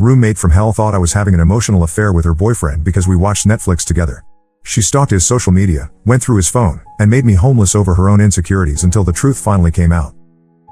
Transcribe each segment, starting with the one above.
Roommate from hell thought I was having an emotional affair with her boyfriend because we watched Netflix together. She stalked his social media, went through his phone, and made me homeless over her own insecurities until the truth finally came out.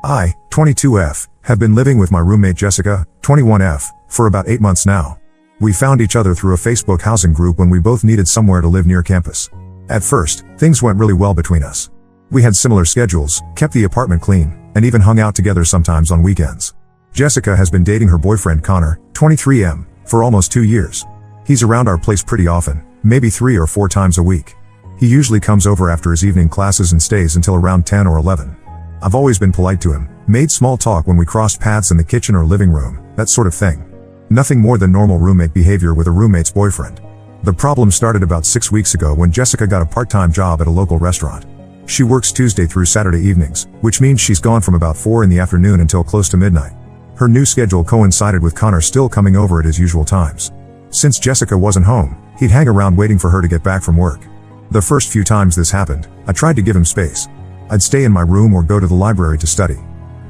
I, 22F, have been living with my roommate Jessica, 21F, for about 8 months now. We found each other through a Facebook housing group when we both needed somewhere to live near campus. At first, things went really well between us. We had similar schedules, kept the apartment clean, and even hung out together sometimes on weekends. Jessica has been dating her boyfriend Connor, 23M, for almost 2 years. He's around our place pretty often, maybe 3 or 4 times a week. He usually comes over after his evening classes and stays until around 10 or 11. I've always been polite to him, made small talk when we crossed paths in the kitchen or living room, that sort of thing. Nothing more than normal roommate behavior with a roommate's boyfriend. The problem started about 6 weeks ago when Jessica got a part-time job at a local restaurant. She works Tuesday through Saturday evenings, which means she's gone from about 4 in the afternoon until close to midnight. Her new schedule coincided with Connor still coming over at his usual times. Since Jessica wasn't home, he'd hang around waiting for her to get back from work. The first few times this happened, I tried to give him space. I'd stay in my room or go to the library to study.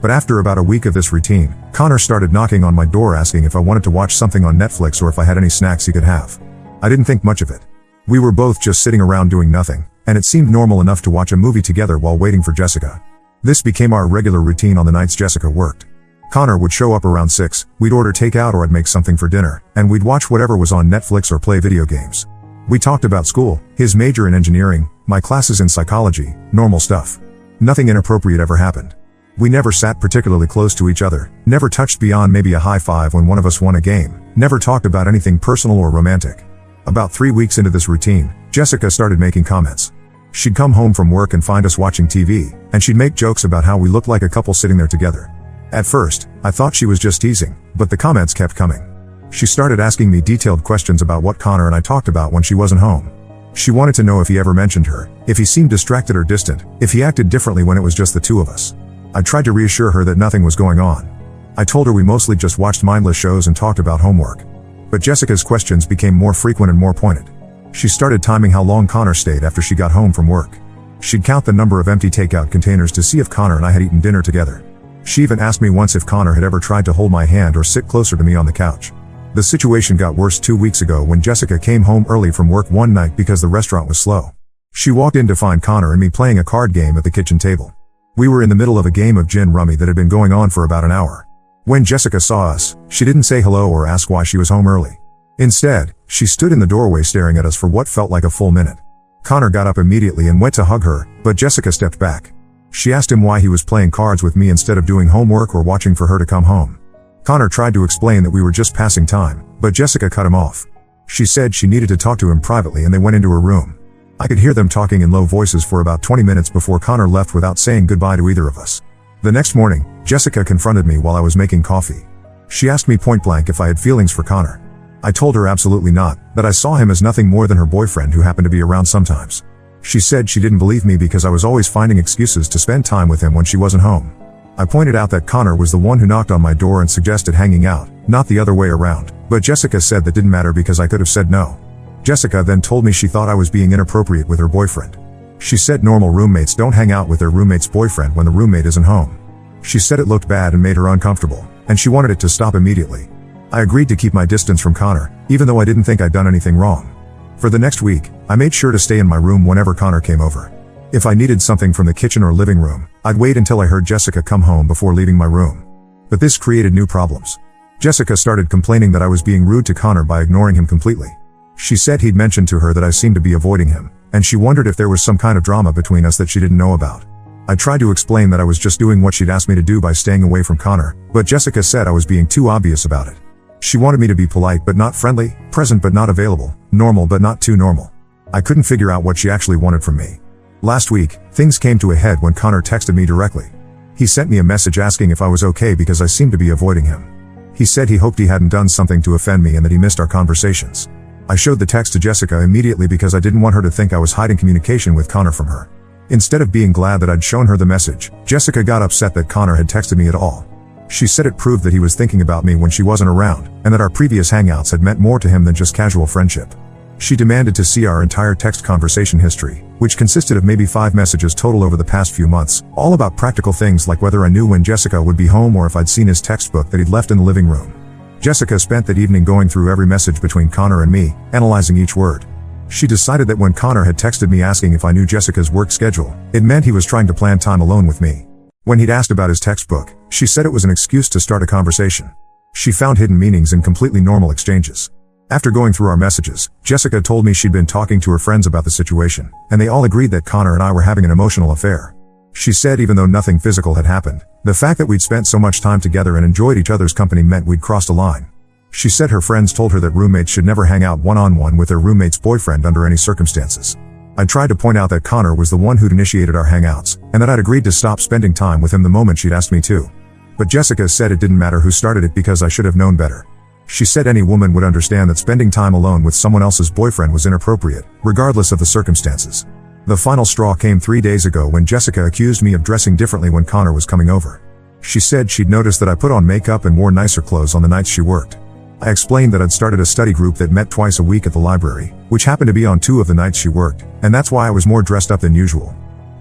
But after about a week of this routine, Connor started knocking on my door asking if I wanted to watch something on Netflix or if I had any snacks he could have. I didn't think much of it. We were both just sitting around doing nothing, and it seemed normal enough to watch a movie together while waiting for Jessica. This became our regular routine on the nights Jessica worked. Connor would show up around 6, we'd order takeout or I'd make something for dinner, and we'd watch whatever was on Netflix or play video games. We talked about school, his major in engineering, my classes in psychology, normal stuff. Nothing inappropriate ever happened. We never sat particularly close to each other, never touched beyond maybe a high five when one of us won a game, never talked about anything personal or romantic. About 3 weeks into this routine, Jessica started making comments. She'd come home from work and find us watching TV, and she'd make jokes about how we looked like a couple sitting there together. At first, I thought she was just teasing, but the comments kept coming. She started asking me detailed questions about what Connor and I talked about when she wasn't home. She wanted to know if he ever mentioned her, if he seemed distracted or distant, if he acted differently when it was just the two of us. I tried to reassure her that nothing was going on. I told her we mostly just watched mindless shows and talked about homework. But Jessica's questions became more frequent and more pointed. She started timing how long Connor stayed after she got home from work. She'd count the number of empty takeout containers to see if Connor and I had eaten dinner together. She even asked me once if Connor had ever tried to hold my hand or sit closer to me on the couch. The situation got worse 2 weeks ago when Jessica came home early from work one night because the restaurant was slow. She walked in to find Connor and me playing a card game at the kitchen table. We were in the middle of a game of gin rummy that had been going on for about an hour. When Jessica saw us, she didn't say hello or ask why she was home early. Instead, she stood in the doorway staring at us for what felt like a full minute. Connor got up immediately and went to hug her, but Jessica stepped back. She asked him why he was playing cards with me instead of doing homework or watching for her to come home. Connor tried to explain that we were just passing time, but Jessica cut him off. She said she needed to talk to him privately and they went into her room. I could hear them talking in low voices for about 20 minutes before Connor left without saying goodbye to either of us. The next morning, Jessica confronted me while I was making coffee. She asked me point blank if I had feelings for Connor. I told her absolutely not, that I saw him as nothing more than her boyfriend who happened to be around sometimes. She said she didn't believe me because I was always finding excuses to spend time with him when she wasn't home. I pointed out that Connor was the one who knocked on my door and suggested hanging out, not the other way around, but Jessica said that didn't matter because I could have said no. Jessica then told me she thought I was being inappropriate with her boyfriend. She said normal roommates don't hang out with their roommate's boyfriend when the roommate isn't home. She said it looked bad and made her uncomfortable, and she wanted it to stop immediately. I agreed to keep my distance from Connor, even though I didn't think I'd done anything wrong. For the next week, I made sure to stay in my room whenever Connor came over. If I needed something from the kitchen or living room, I'd wait until I heard Jessica come home before leaving my room. But this created new problems. Jessica started complaining that I was being rude to Connor by ignoring him completely. She said he'd mentioned to her that I seemed to be avoiding him, and she wondered if there was some kind of drama between us that she didn't know about. I tried to explain that I was just doing what she'd asked me to do by staying away from Connor, but Jessica said I was being too obvious about it. She wanted me to be polite but not friendly, present but not available, normal but not too normal. I couldn't figure out what she actually wanted from me. Last week, things came to a head when Connor texted me directly. He sent me a message asking if I was okay because I seemed to be avoiding him. He said he hoped he hadn't done something to offend me and that he missed our conversations. I showed the text to Jessica immediately because I didn't want her to think I was hiding communication with Connor from her. Instead of being glad that I'd shown her the message, Jessica got upset that Connor had texted me at all. She said it proved that he was thinking about me when she wasn't around, and that our previous hangouts had meant more to him than just casual friendship. She demanded to see our entire text conversation history, which consisted of maybe 5 messages total over the past few months, all about practical things like whether I knew when Jessica would be home or if I'd seen his textbook that he'd left in the living room. Jessica spent that evening going through every message between Connor and me, analyzing each word. She decided that when Connor had texted me asking if I knew Jessica's work schedule, it meant he was trying to plan time alone with me. When he'd asked about his textbook, she said it was an excuse to start a conversation. She found hidden meanings in completely normal exchanges. After going through our messages, Jessica told me she'd been talking to her friends about the situation, and they all agreed that Connor and I were having an emotional affair. She said even though nothing physical had happened, the fact that we'd spent so much time together and enjoyed each other's company meant we'd crossed a line. She said her friends told her that roommates should never hang out one-on-one with their roommate's boyfriend under any circumstances. I tried to point out that Connor was the one who'd initiated our hangouts, and that I'd agreed to stop spending time with him the moment she'd asked me to. But Jessica said it didn't matter who started it because I should have known better. She said any woman would understand that spending time alone with someone else's boyfriend was inappropriate, regardless of the circumstances. The final straw came 3 days ago when Jessica accused me of dressing differently when Connor was coming over. She said she'd noticed that I put on makeup and wore nicer clothes on the nights she worked. I explained that I'd started a study group that met twice a week at the library, which happened to be on 2 of the nights she worked, and that's why I was more dressed up than usual.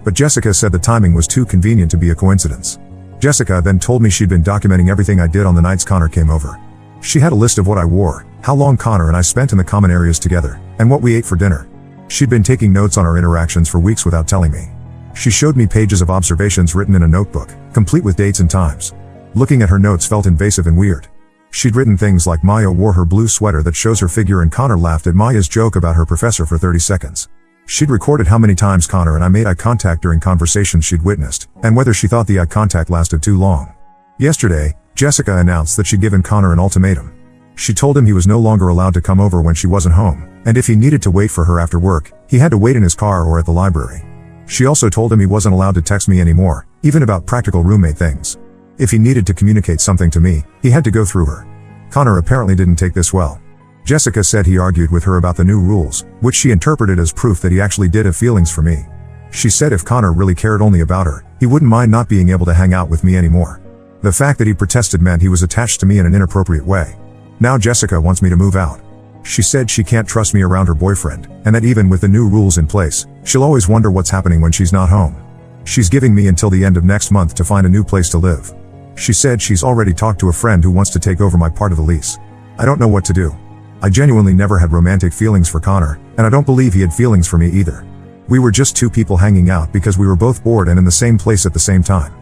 But Jessica said the timing was too convenient to be a coincidence. Jessica then told me she'd been documenting everything I did on the nights Connor came over. She had a list of what I wore, how long Connor and I spent in the common areas together, and what we ate for dinner. She'd been taking notes on our interactions for weeks without telling me. She showed me pages of observations written in a notebook, complete with dates and times. Looking at her notes felt invasive and weird. She'd written things like Maya wore her blue sweater that shows her figure and Connor laughed at Maya's joke about her professor for 30 seconds. She'd recorded how many times Connor and I made eye contact during conversations she'd witnessed, and whether she thought the eye contact lasted too long. Yesterday, Jessica announced that she'd given Connor an ultimatum. She told him he was no longer allowed to come over when she wasn't home, and if he needed to wait for her after work, he had to wait in his car or at the library. She also told him he wasn't allowed to text me anymore, even about practical roommate things. If he needed to communicate something to me, he had to go through her. Connor apparently didn't take this well. Jessica said he argued with her about the new rules, which she interpreted as proof that he actually did have feelings for me. She said if Connor really cared only about her, he wouldn't mind not being able to hang out with me anymore. The fact that he protested meant he was attached to me in an inappropriate way. Now Jessica wants me to move out. She said she can't trust me around her boyfriend, and that even with the new rules in place, she'll always wonder what's happening when she's not home. She's giving me until the end of next month to find a new place to live. She said she's already talked to a friend who wants to take over my part of the lease. I don't know what to do. I genuinely never had romantic feelings for Connor, and I don't believe he had feelings for me either. We were just 2 people hanging out because we were both bored and in the same place at the same time.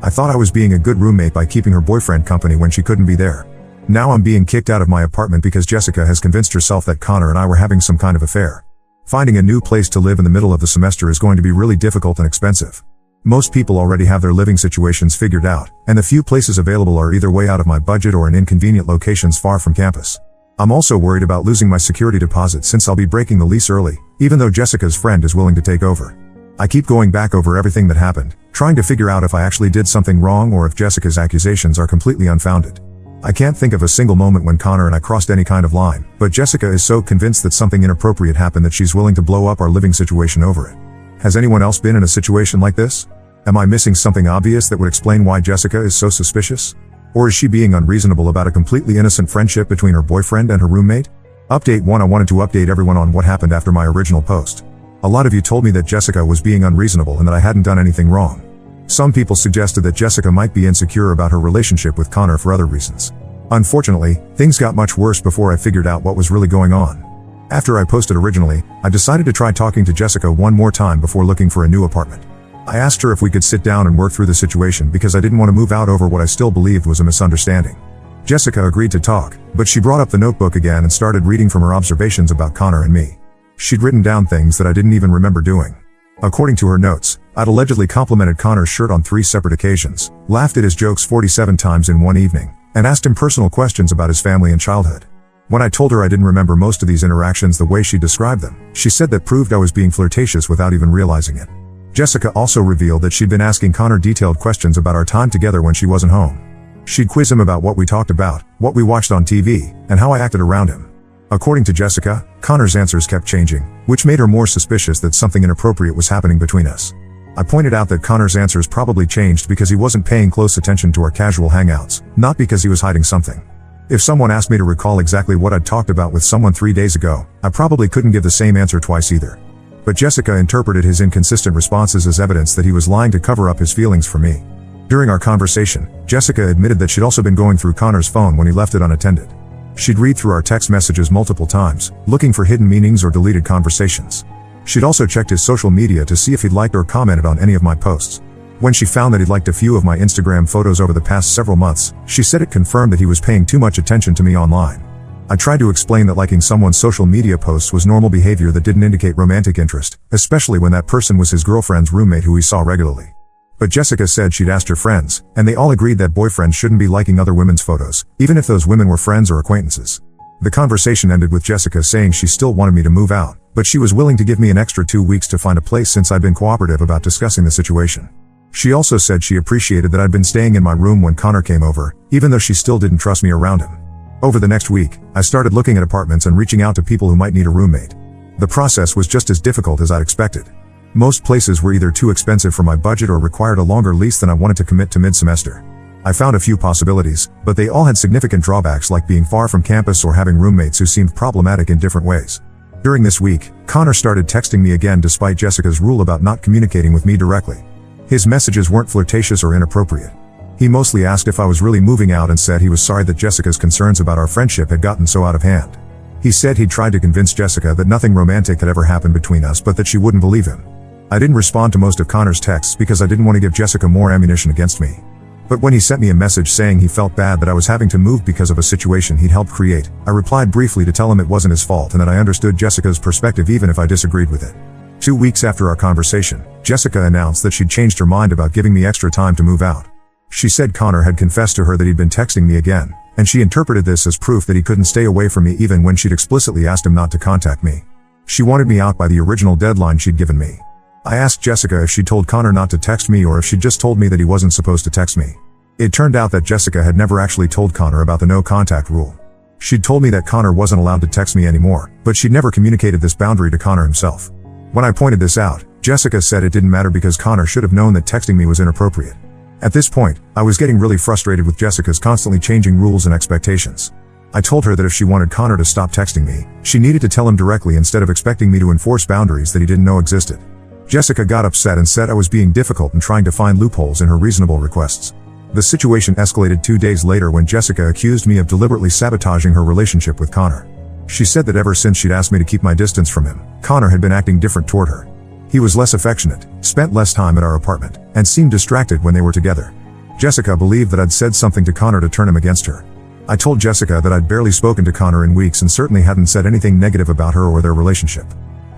I thought I was being a good roommate by keeping her boyfriend company when she couldn't be there. Now I'm being kicked out of my apartment because Jessica has convinced herself that Connor and I were having some kind of affair. Finding a new place to live in the middle of the semester is going to be really difficult and expensive. Most people already have their living situations figured out, and the few places available are either way out of my budget or in inconvenient locations far from campus. I'm also worried about losing my security deposit since I'll be breaking the lease early, even though Jessica's friend is willing to take over. I keep going back over everything that happened, trying to figure out if I actually did something wrong or if Jessica's accusations are completely unfounded. I can't think of a single moment when Connor and I crossed any kind of line, but Jessica is so convinced that something inappropriate happened that she's willing to blow up our living situation over it. Has anyone else been in a situation like this? Am I missing something obvious that would explain why Jessica is so suspicious? Or is she being unreasonable about a completely innocent friendship between her boyfriend and her roommate? Update 1: I wanted to update everyone on what happened after my original post. A lot of you told me that Jessica was being unreasonable and that I hadn't done anything wrong. Some people suggested that Jessica might be insecure about her relationship with Connor for other reasons. Unfortunately, things got much worse before I figured out what was really going on. After I posted originally, I decided to try talking to Jessica one more time before looking for a new apartment. I asked her if we could sit down and work through the situation because I didn't want to move out over what I still believed was a misunderstanding. Jessica agreed to talk, but she brought up the notebook again and started reading from her observations about Connor and me. She'd written down things that I didn't even remember doing. According to her notes, I'd allegedly complimented Connor's shirt on 3 separate occasions, laughed at his jokes 47 times in one evening, and asked him personal questions about his family and childhood. When I told her I didn't remember most of these interactions the way she described them, she said that proved I was being flirtatious without even realizing it. Jessica also revealed that she'd been asking Connor detailed questions about our time together when she wasn't home. She'd quiz him about what we talked about, what we watched on TV, and how I acted around him. According to Jessica, Connor's answers kept changing, which made her more suspicious that something inappropriate was happening between us. I pointed out that Connor's answers probably changed because he wasn't paying close attention to our casual hangouts, not because he was hiding something. If someone asked me to recall exactly what I'd talked about with someone 3 days ago, I probably couldn't give the same answer twice either. But Jessica interpreted his inconsistent responses as evidence that he was lying to cover up his feelings for me. During our conversation, Jessica admitted that she'd also been going through Connor's phone when he left it unattended. She'd read through our text messages multiple times, looking for hidden meanings or deleted conversations. She'd also checked his social media to see if he'd liked or commented on any of my posts. When she found that he'd liked a few of my Instagram photos over the past several months, she said it confirmed that he was paying too much attention to me online. I tried to explain that liking someone's social media posts was normal behavior that didn't indicate romantic interest, especially when that person was his girlfriend's roommate who he saw regularly. But Jessica said she'd asked her friends, and they all agreed that boyfriends shouldn't be liking other women's photos, even if those women were friends or acquaintances. The conversation ended with Jessica saying she still wanted me to move out, but she was willing to give me an extra 2 weeks to find a place since I'd been cooperative about discussing the situation. She also said she appreciated that I'd been staying in my room when Connor came over, even though she still didn't trust me around him. Over the next week, I started looking at apartments and reaching out to people who might need a roommate. The process was just as difficult as I'd expected. Most places were either too expensive for my budget or required a longer lease than I wanted to commit to mid-semester. I found a few possibilities, but they all had significant drawbacks like being far from campus or having roommates who seemed problematic in different ways. During this week, Connor started texting me again despite Jessica's rule about not communicating with me directly. His messages weren't flirtatious or inappropriate. He mostly asked if I was really moving out and said he was sorry that Jessica's concerns about our friendship had gotten so out of hand. He said he'd tried to convince Jessica that nothing romantic had ever happened between us but that she wouldn't believe him. I didn't respond to most of Connor's texts because I didn't want to give Jessica more ammunition against me. But when he sent me a message saying he felt bad that I was having to move because of a situation he'd helped create, I replied briefly to tell him it wasn't his fault and that I understood Jessica's perspective even if I disagreed with it. 2 weeks after our conversation, Jessica announced that she'd changed her mind about giving me extra time to move out. She said Connor had confessed to her that he'd been texting me again, and she interpreted this as proof that he couldn't stay away from me even when she'd explicitly asked him not to contact me. She wanted me out by the original deadline she'd given me. I asked Jessica if she'd told Connor not to text me or if she'd just told me that he wasn't supposed to text me. It turned out that Jessica had never actually told Connor about the no contact rule. She'd told me that Connor wasn't allowed to text me anymore, but she'd never communicated this boundary to Connor himself. When I pointed this out, Jessica said it didn't matter because Connor should have known that texting me was inappropriate. At this point, I was getting really frustrated with Jessica's constantly changing rules and expectations. I told her that if she wanted Connor to stop texting me, she needed to tell him directly instead of expecting me to enforce boundaries that he didn't know existed. Jessica got upset and said I was being difficult and trying to find loopholes in her reasonable requests. The situation escalated 2 days later when Jessica accused me of deliberately sabotaging her relationship with Connor. She said that ever since she'd asked me to keep my distance from him, Connor had been acting different toward her. He was less affectionate, spent less time at our apartment, and seemed distracted when they were together. Jessica believed that I'd said something to Connor to turn him against her. I told Jessica that I'd barely spoken to Connor in weeks and certainly hadn't said anything negative about her or their relationship.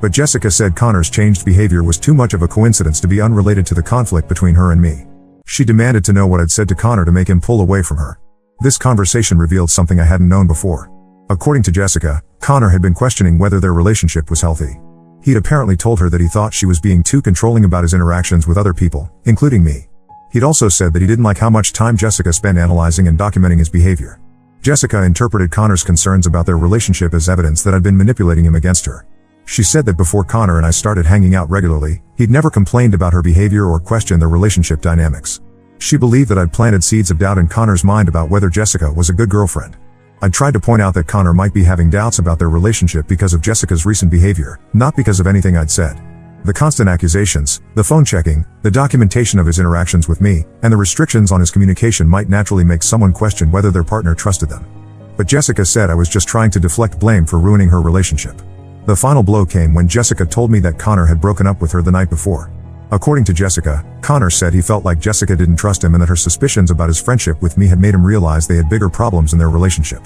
But Jessica said Connor's changed behavior was too much of a coincidence to be unrelated to the conflict between her and me. She demanded to know what I'd said to Connor to make him pull away from her. This conversation revealed something I hadn't known before. According to Jessica, Connor had been questioning whether their relationship was healthy. He'd apparently told her that he thought she was being too controlling about his interactions with other people, including me. He'd also said that he didn't like how much time Jessica spent analyzing and documenting his behavior. Jessica interpreted Connor's concerns about their relationship as evidence that I'd been manipulating him against her. She said that before Connor and I started hanging out regularly, he'd never complained about her behavior or questioned their relationship dynamics. She believed that I'd planted seeds of doubt in Connor's mind about whether Jessica was a good girlfriend. I tried to point out that Connor might be having doubts about their relationship because of Jessica's recent behavior, not because of anything I'd said. The constant accusations, the phone checking, the documentation of his interactions with me, and the restrictions on his communication might naturally make someone question whether their partner trusted them. But Jessica said I was just trying to deflect blame for ruining her relationship. The final blow came when Jessica told me that Connor had broken up with her the night before. According to Jessica, Connor said he felt like Jessica didn't trust him and that her suspicions about his friendship with me had made him realize they had bigger problems in their relationship.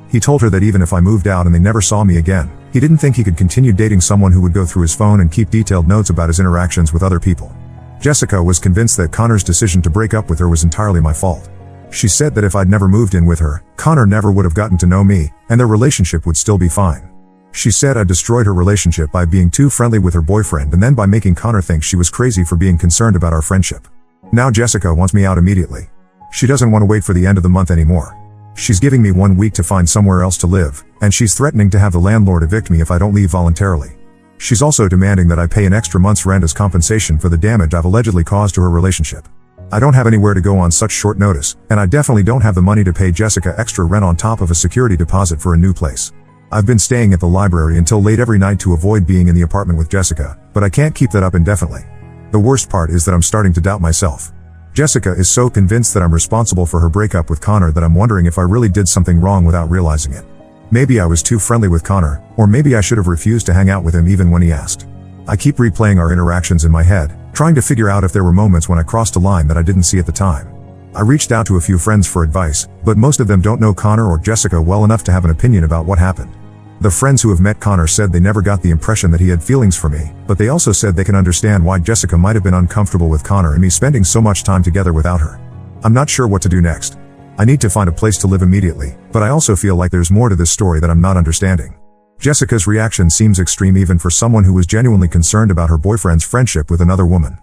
He told her that even if I moved out and they never saw me again, he didn't think he could continue dating someone who would go through his phone and keep detailed notes about his interactions with other people. Jessica was convinced that Connor's decision to break up with her was entirely my fault. She said that if I'd never moved in with her, Connor never would have gotten to know me, and their relationship would still be fine. She said I destroyed her relationship by being too friendly with her boyfriend and then by making Connor think she was crazy for being concerned about our friendship. Now Jessica wants me out immediately. She doesn't want to wait for the end of the month anymore. She's giving me 1 week to find somewhere else to live, and she's threatening to have the landlord evict me if I don't leave voluntarily. She's also demanding that I pay an extra month's rent as compensation for the damage I've allegedly caused to her relationship. I don't have anywhere to go on such short notice, and I definitely don't have the money to pay Jessica extra rent on top of a security deposit for a new place. I've been staying at the library until late every night to avoid being in the apartment with Jessica, but I can't keep that up indefinitely. The worst part is that I'm starting to doubt myself. Jessica is so convinced that I'm responsible for her breakup with Connor that I'm wondering if I really did something wrong without realizing it. Maybe I was too friendly with Connor, or maybe I should have refused to hang out with him even when he asked. I keep replaying our interactions in my head, trying to figure out if there were moments when I crossed a line that I didn't see at the time. I reached out to a few friends for advice, but most of them don't know Connor or Jessica well enough to have an opinion about what happened. The friends who have met Connor said they never got the impression that he had feelings for me, but they also said they can understand why Jessica might have been uncomfortable with Connor and me spending so much time together without her. I'm not sure what to do next. I need to find a place to live immediately, but I also feel like there's more to this story that I'm not understanding. Jessica's reaction seems extreme even for someone who was genuinely concerned about her boyfriend's friendship with another woman.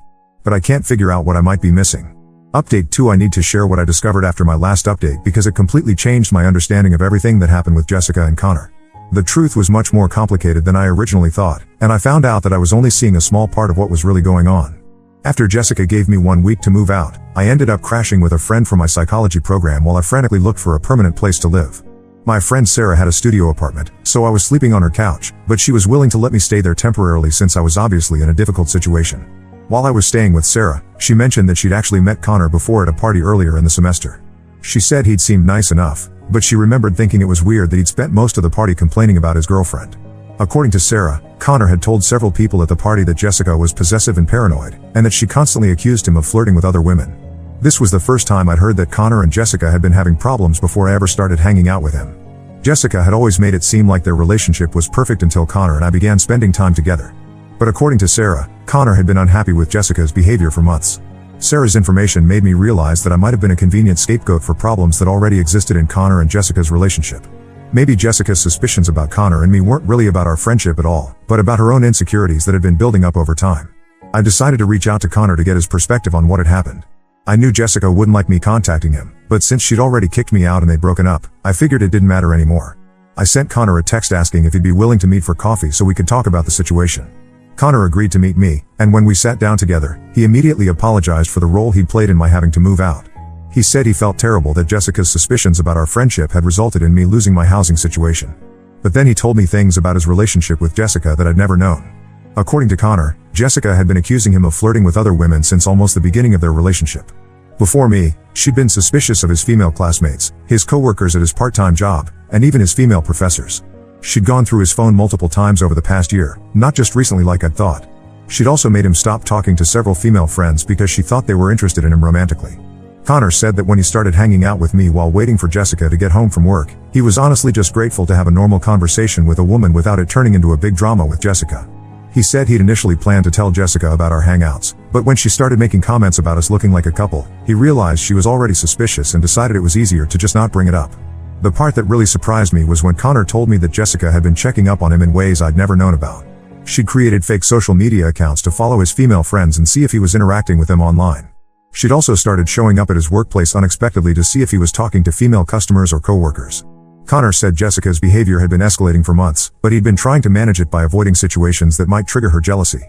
But I can't figure out what I might be missing. Update 2: I need to share what I discovered after my last update because it completely changed my understanding of everything that happened with Jessica and Connor. The truth was much more complicated than I originally thought, and I found out that I was only seeing a small part of what was really going on. After Jessica gave me 1 week to move out, I ended up crashing with a friend from my psychology program while I frantically looked for a permanent place to live. My friend Sarah had a studio apartment, so I was sleeping on her couch, but she was willing to let me stay there temporarily since I was obviously in a difficult situation. While I was staying with Sarah, she mentioned that she'd actually met Connor before at a party earlier in the semester. She said he'd seemed nice enough, but she remembered thinking it was weird that he'd spent most of the party complaining about his girlfriend. According to Sarah, Connor had told several people at the party that Jessica was possessive and paranoid, and that she constantly accused him of flirting with other women. This was the first time I'd heard that Connor and Jessica had been having problems before I ever started hanging out with him. Jessica had always made it seem like their relationship was perfect until Connor and I began spending time together. But according to Sarah, Connor had been unhappy with Jessica's behavior for months. Sarah's information made me realize that I might have been a convenient scapegoat for problems that already existed in Connor and Jessica's relationship. Maybe Jessica's suspicions about Connor and me weren't really about our friendship at all, but about her own insecurities that had been building up over time. I decided to reach out to Connor to get his perspective on what had happened. I knew Jessica wouldn't like me contacting him, but since she'd already kicked me out and they'd broken up, I figured it didn't matter anymore. I sent Connor a text asking if he'd be willing to meet for coffee so we could talk about the situation. Connor agreed to meet me, and when we sat down together, he immediately apologized for the role he'd played in my having to move out. He said he felt terrible that Jessica's suspicions about our friendship had resulted in me losing my housing situation. But then he told me things about his relationship with Jessica that I'd never known. According to Connor, Jessica had been accusing him of flirting with other women since almost the beginning of their relationship. Before me, she'd been suspicious of his female classmates, his co-workers at his part-time job, and even his female professors. She'd gone through his phone multiple times over the past year, not just recently like I'd thought. She'd also made him stop talking to several female friends because she thought they were interested in him romantically. Connor said that when he started hanging out with me while waiting for Jessica to get home from work, he was honestly just grateful to have a normal conversation with a woman without it turning into a big drama with Jessica. He said he'd initially planned to tell Jessica about our hangouts, but when she started making comments about us looking like a couple, he realized she was already suspicious and decided it was easier to just not bring it up. The part that really surprised me was when Connor told me that Jessica had been checking up on him in ways I'd never known about. She'd created fake social media accounts to follow his female friends and see if he was interacting with them online. She'd also started showing up at his workplace unexpectedly to see if he was talking to female customers or coworkers. Connor said Jessica's behavior had been escalating for months, but he'd been trying to manage it by avoiding situations that might trigger her jealousy.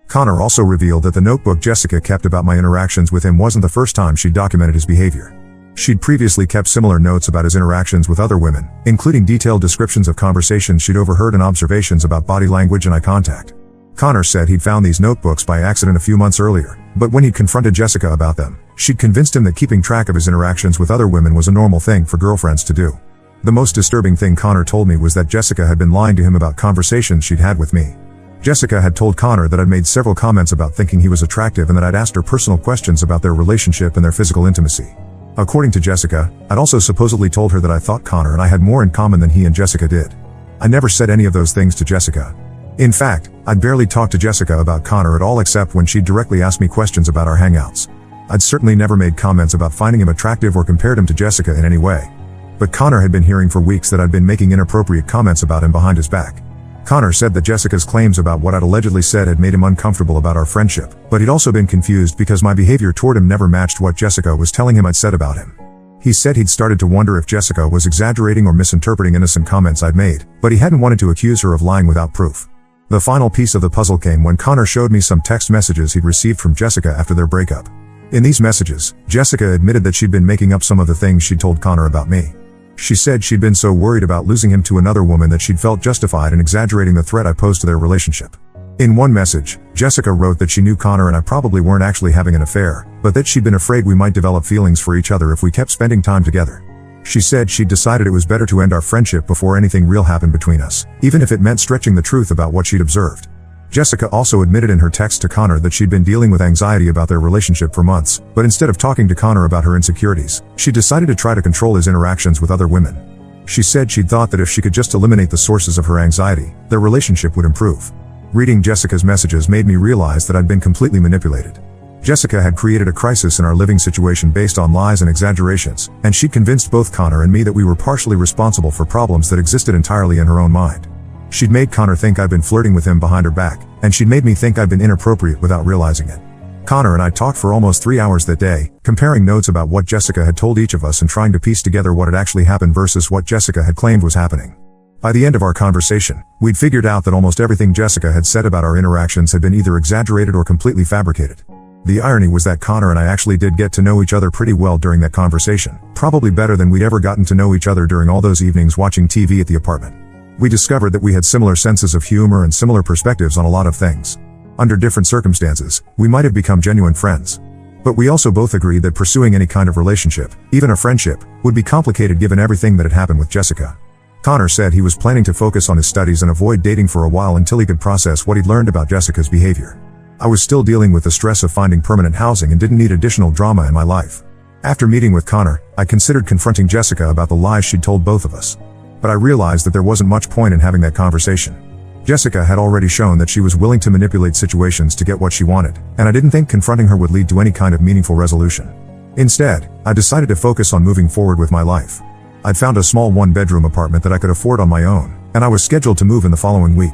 Connor also revealed that the notebook Jessica kept about my interactions with him wasn't the first time she'd documented his behavior. She'd previously kept similar notes about his interactions with other women, including detailed descriptions of conversations she'd overheard and observations about body language and eye contact. Connor said he'd found these notebooks by accident a few months earlier, but when he'd confronted Jessica about them, she'd convinced him that keeping track of his interactions with other women was a normal thing for girlfriends to do. The most disturbing thing Connor told me was that Jessica had been lying to him about conversations she'd had with me. Jessica had told Connor that I'd made several comments about thinking he was attractive and that I'd asked her personal questions about their relationship and their physical intimacy. According to Jessica, I'd also supposedly told her that I thought Connor and I had more in common than he and Jessica did. I never said any of those things to Jessica. In fact, I'd barely talked to Jessica about Connor at all except when she'd directly asked me questions about our hangouts. I'd certainly never made comments about finding him attractive or compared him to Jessica in any way. But Connor had been hearing for weeks that I'd been making inappropriate comments about him behind his back. Connor said that Jessica's claims about what I'd allegedly said had made him uncomfortable about our friendship, but he'd also been confused because my behavior toward him never matched what Jessica was telling him I'd said about him. He said he'd started to wonder if Jessica was exaggerating or misinterpreting innocent comments I'd made, but he hadn't wanted to accuse her of lying without proof. The final piece of the puzzle came when Connor showed me some text messages he'd received from Jessica after their breakup. In these messages, Jessica admitted that she'd been making up some of the things she'd told Connor about me. She said she'd been so worried about losing him to another woman that she'd felt justified in exaggerating the threat I posed to their relationship. In one message, Jessica wrote that she knew Connor and I probably weren't actually having an affair, but that she'd been afraid we might develop feelings for each other if we kept spending time together. She said she'd decided it was better to end our friendship before anything real happened between us, even if it meant stretching the truth about what she'd observed. Jessica also admitted in her text to Connor that she'd been dealing with anxiety about their relationship for months, but instead of talking to Connor about her insecurities, she decided to try to control his interactions with other women. She said she'd thought that if she could just eliminate the sources of her anxiety, their relationship would improve. Reading Jessica's messages made me realize that I'd been completely manipulated. Jessica had created a crisis in our living situation based on lies and exaggerations, and she'd convinced both Connor and me that we were partially responsible for problems that existed entirely in her own mind. She'd made Connor think I'd been flirting with him behind her back, and she'd made me think I'd been inappropriate without realizing it. Connor and I talked for almost 3 hours that day, comparing notes about what Jessica had told each of us and trying to piece together what had actually happened versus what Jessica had claimed was happening. By the end of our conversation, we'd figured out that almost everything Jessica had said about our interactions had been either exaggerated or completely fabricated. The irony was that Connor and I actually did get to know each other pretty well during that conversation, probably better than we'd ever gotten to know each other during all those evenings watching TV at the apartment. We discovered that we had similar senses of humor and similar perspectives on a lot of things. Under different circumstances, we might have become genuine friends. But we also both agreed that pursuing any kind of relationship, even a friendship, would be complicated given everything that had happened with Jessica. Connor said he was planning to focus on his studies and avoid dating for a while until he could process what he'd learned about Jessica's behavior. I was still dealing with the stress of finding permanent housing and didn't need additional drama in my life. After meeting with Connor, I considered confronting Jessica about the lies she'd told both of us. But I realized that there wasn't much point in having that conversation. Jessica had already shown that she was willing to manipulate situations to get what she wanted, and I didn't think confronting her would lead to any kind of meaningful resolution. Instead, I decided to focus on moving forward with my life. I'd found a small one-bedroom apartment that I could afford on my own, and I was scheduled to move in the following week.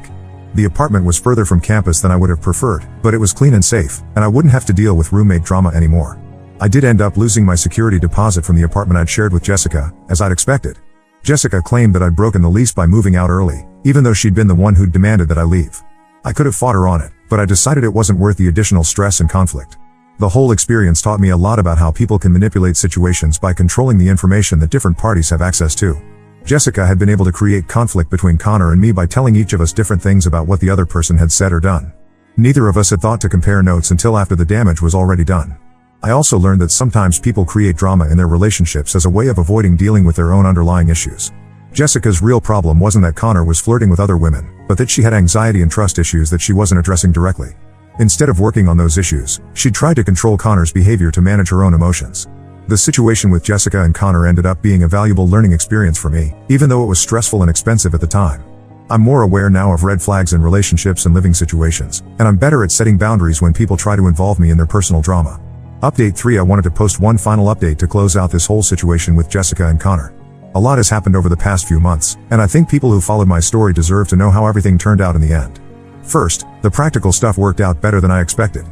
The apartment was further from campus than I would have preferred, but it was clean and safe, and I wouldn't have to deal with roommate drama anymore. I did end up losing my security deposit from the apartment I'd shared with Jessica, as I'd expected. Jessica claimed that I'd broken the lease by moving out early, even though she'd been the one who'd demanded that I leave. I could have fought her on it, but I decided it wasn't worth the additional stress and conflict. The whole experience taught me a lot about how people can manipulate situations by controlling the information that different parties have access to. Jessica had been able to create conflict between Connor and me by telling each of us different things about what the other person had said or done. Neither of us had thought to compare notes until after the damage was already done. I also learned that sometimes people create drama in their relationships as a way of avoiding dealing with their own underlying issues. Jessica's real problem wasn't that Connor was flirting with other women, but that she had anxiety and trust issues that she wasn't addressing directly. Instead of working on those issues, she tried to control Connor's behavior to manage her own emotions. The situation with Jessica and Connor ended up being a valuable learning experience for me, even though it was stressful and expensive at the time. I'm more aware now of red flags in relationships and living situations, and I'm better at setting boundaries when people try to involve me in their personal drama. Update 3: I wanted to post one final update to close out this whole situation with Jessica and Connor. A lot has happened over the past few months, and I think people who followed my story deserve to know how everything turned out in the end. First, the practical stuff worked out better than I expected.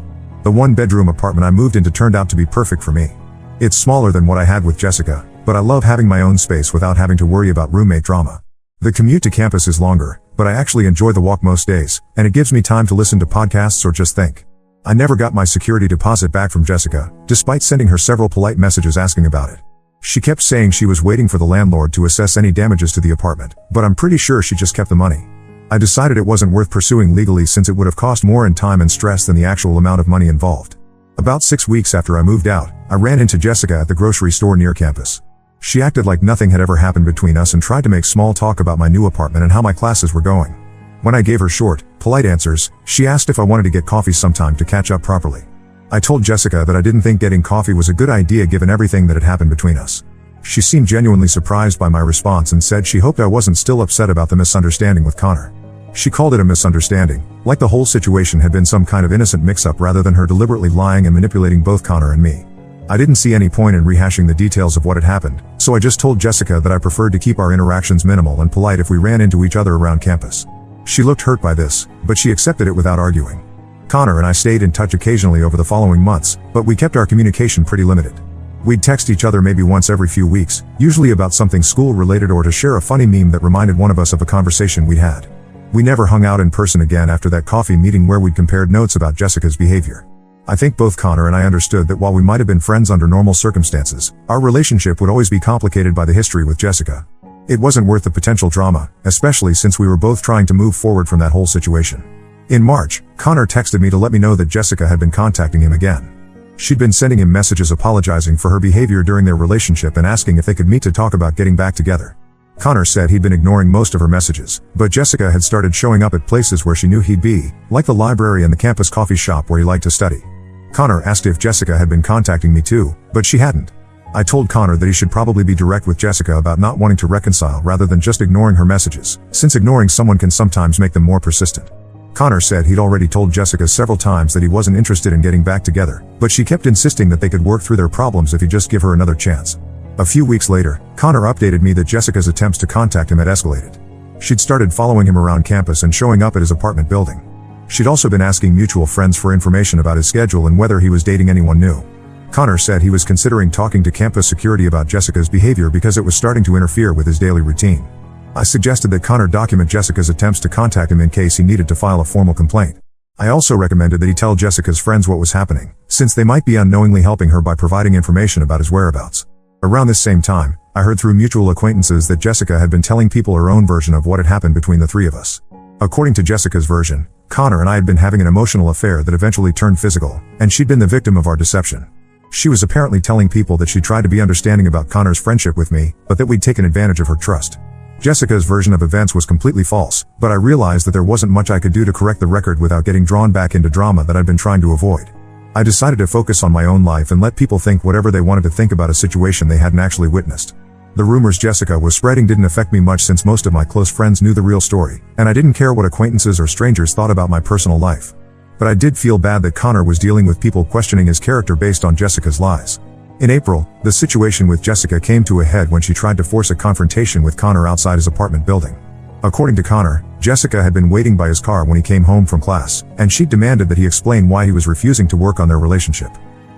The one-bedroom apartment I moved into turned out to be perfect for me. It's smaller than what I had with Jessica, but I love having my own space without having to worry about roommate drama. The commute to campus is longer, but I actually enjoy the walk most days, and it gives me time to listen to podcasts or just think. I never got my security deposit back from Jessica, despite sending her several polite messages asking about it. She kept saying she was waiting for the landlord to assess any damages to the apartment, but I'm pretty sure she just kept the money. I decided it wasn't worth pursuing legally since it would have cost more in time and stress than the actual amount of money involved. About 6 weeks after I moved out, I ran into Jessica at the grocery store near campus. She acted like nothing had ever happened between us and tried to make small talk about my new apartment and how my classes were going. When I gave her short, polite answers, she asked if I wanted to get coffee sometime to catch up properly. I told Jessica that I didn't think getting coffee was a good idea given everything that had happened between us. She seemed genuinely surprised by my response and said she hoped I wasn't still upset about the misunderstanding with Connor. She called it a misunderstanding, like the whole situation had been some kind of innocent mix-up rather than her deliberately lying and manipulating both Connor and me. I didn't see any point in rehashing the details of what had happened, so I just told Jessica that I preferred to keep our interactions minimal and polite if we ran into each other around campus. She looked hurt by this, but she accepted it without arguing. Connor and I stayed in touch occasionally over the following months, but we kept our communication pretty limited. We'd text each other maybe once every few weeks, usually about something school-related or to share a funny meme that reminded one of us of a conversation we'd had. We never hung out in person again after that coffee meeting where we'd compared notes about Jessica's behavior. I think both Connor and I understood that while we might have been friends under normal circumstances, our relationship would always be complicated by the history with Jessica. It wasn't worth the potential drama, especially since we were both trying to move forward from that whole situation. In March, Connor texted me to let me know that Jessica had been contacting him again. She'd been sending him messages apologizing for her behavior during their relationship and asking if they could meet to talk about getting back together. Connor said he'd been ignoring most of her messages, but Jessica had started showing up at places where she knew he'd be, like the library and the campus coffee shop where he liked to study. Connor asked if Jessica had been contacting me too, but she hadn't. I told Connor that he should probably be direct with Jessica about not wanting to reconcile rather than just ignoring her messages, since ignoring someone can sometimes make them more persistent. Connor said he'd already told Jessica several times that he wasn't interested in getting back together, but she kept insisting that they could work through their problems if he'd just give her another chance. A few weeks later, Connor updated me that Jessica's attempts to contact him had escalated. She'd started following him around campus and showing up at his apartment building. She'd also been asking mutual friends for information about his schedule and whether he was dating anyone new. Connor said he was considering talking to campus security about Jessica's behavior because it was starting to interfere with his daily routine. I suggested that Connor document Jessica's attempts to contact him in case he needed to file a formal complaint. I also recommended that he tell Jessica's friends what was happening, since they might be unknowingly helping her by providing information about his whereabouts. Around this same time, I heard through mutual acquaintances that Jessica had been telling people her own version of what had happened between the three of us. According to Jessica's version, Connor and I had been having an emotional affair that eventually turned physical, and she'd been the victim of our deception. She was apparently telling people that she tried to be understanding about Connor's friendship with me, but that we'd taken advantage of her trust. Jessica's version of events was completely false, but I realized that there wasn't much I could do to correct the record without getting drawn back into drama that I'd been trying to avoid. I decided to focus on my own life and let people think whatever they wanted to think about a situation they hadn't actually witnessed. The rumors Jessica was spreading didn't affect me much since most of my close friends knew the real story, and I didn't care what acquaintances or strangers thought about my personal life. But I did feel bad that Connor was dealing with people questioning his character based on Jessica's lies. In April, the situation with Jessica came to a head when she tried to force a confrontation with Connor outside his apartment building. According to Connor, Jessica had been waiting by his car when he came home from class, and she demanded that he explain why he was refusing to work on their relationship.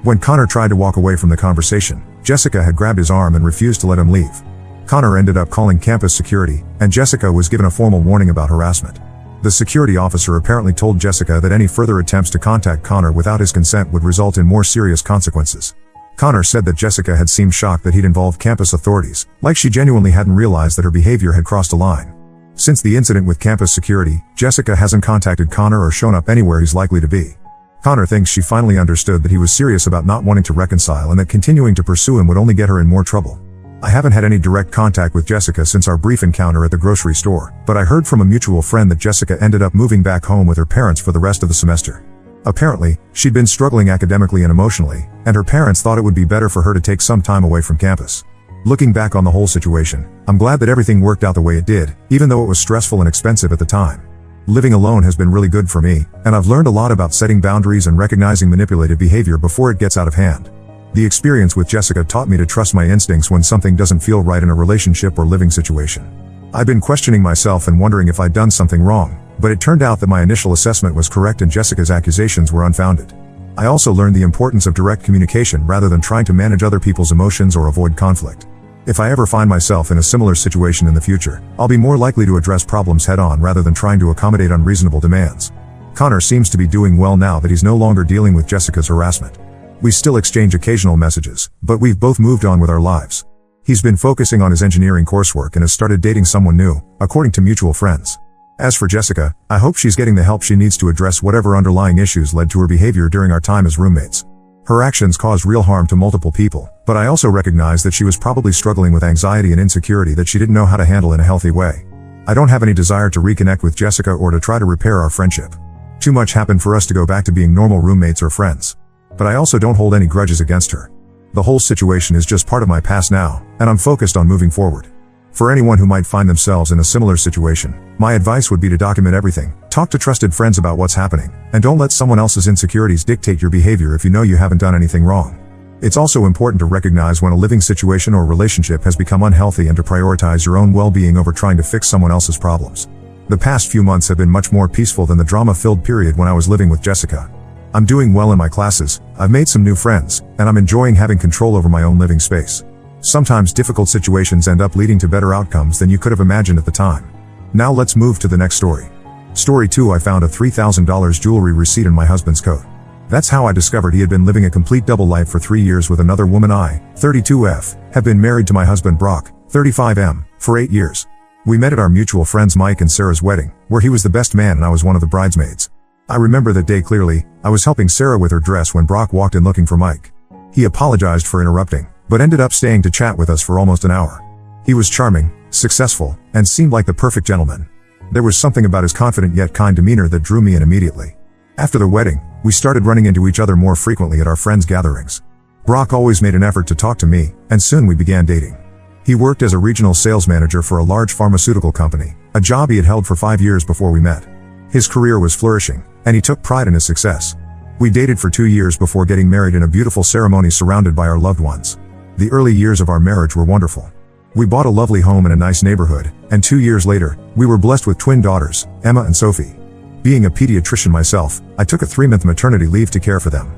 When Connor tried to walk away from the conversation, Jessica had grabbed his arm and refused to let him leave. Connor ended up calling campus security, and Jessica was given a formal warning about harassment. The security officer apparently told Jessica that any further attempts to contact Connor without his consent would result in more serious consequences. Connor said that Jessica had seemed shocked that he'd involved campus authorities, like she genuinely hadn't realized that her behavior had crossed a line. Since the incident with campus security, Jessica hasn't contacted Connor or shown up anywhere he's likely to be. Connor thinks she finally understood that he was serious about not wanting to reconcile and that continuing to pursue him would only get her in more trouble. I haven't had any direct contact with Jessica since our brief encounter at the grocery store, but I heard from a mutual friend that Jessica ended up moving back home with her parents for the rest of the semester. Apparently, she'd been struggling academically and emotionally, and her parents thought it would be better for her to take some time away from campus. Looking back on the whole situation, I'm glad that everything worked out the way it did, even though it was stressful and expensive at the time. Living alone has been really good for me, and I've learned a lot about setting boundaries and recognizing manipulative behavior before it gets out of hand. The experience with Jessica taught me to trust my instincts when something doesn't feel right in a relationship or living situation. I've been questioning myself and wondering if I'd done something wrong, but it turned out that my initial assessment was correct and Jessica's accusations were unfounded. I also learned the importance of direct communication rather than trying to manage other people's emotions or avoid conflict. If I ever find myself in a similar situation in the future, I'll be more likely to address problems head-on rather than trying to accommodate unreasonable demands. Connor seems to be doing well now that he's no longer dealing with Jessica's harassment. We still exchange occasional messages, but we've both moved on with our lives. He's been focusing on his engineering coursework and has started dating someone new, according to mutual friends. As for Jessica, I hope she's getting the help she needs to address whatever underlying issues led to her behavior during our time as roommates. Her actions caused real harm to multiple people, but I also recognize that she was probably struggling with anxiety and insecurity that she didn't know how to handle in a healthy way. I don't have any desire to reconnect with Jessica or to try to repair our friendship. Too much happened for us to go back to being normal roommates or friends. But I also don't hold any grudges against her. The whole situation is just part of my past now, and I'm focused on moving forward. For anyone who might find themselves in a similar situation, my advice would be to document everything, talk to trusted friends about what's happening, and don't let someone else's insecurities dictate your behavior if you know you haven't done anything wrong. It's also important to recognize when a living situation or relationship has become unhealthy and to prioritize your own well-being over trying to fix someone else's problems. The past few months have been much more peaceful than the drama-filled period when I was living with Jessica. I'm doing well in my classes, I've made some new friends, and I'm enjoying having control over my own living space. Sometimes difficult situations end up leading to better outcomes than you could have imagined at the time. Now let's move to the next story. Story 2. I found a $3,000 jewelry receipt in my husband's coat. That's how I discovered he had been living a complete double life for 3 years with another woman. I, 32F, have been married to my husband Brock, 35M, for 8 years. We met at our mutual friends Mike and Sarah's wedding, where he was the best man and I was one of the bridesmaids. I remember that day clearly. I was helping Sarah with her dress when Brock walked in looking for Mike. He apologized for interrupting, but ended up staying to chat with us for almost an hour. He was charming, successful, and seemed like the perfect gentleman. There was something about his confident yet kind demeanor that drew me in immediately. After the wedding, we started running into each other more frequently at our friends' gatherings. Brock always made an effort to talk to me, and soon we began dating. He worked as a regional sales manager for a large pharmaceutical company, a job he had held for 5 years before we met. His career was flourishing, and he took pride in his success. We dated for 2 years before getting married in a beautiful ceremony surrounded by our loved ones. The early years of our marriage were wonderful. We bought a lovely home in a nice neighborhood, and 2 years later, we were blessed with twin daughters, Emma and Sophie. Being a pediatrician myself, I took a 3-month maternity leave to care for them.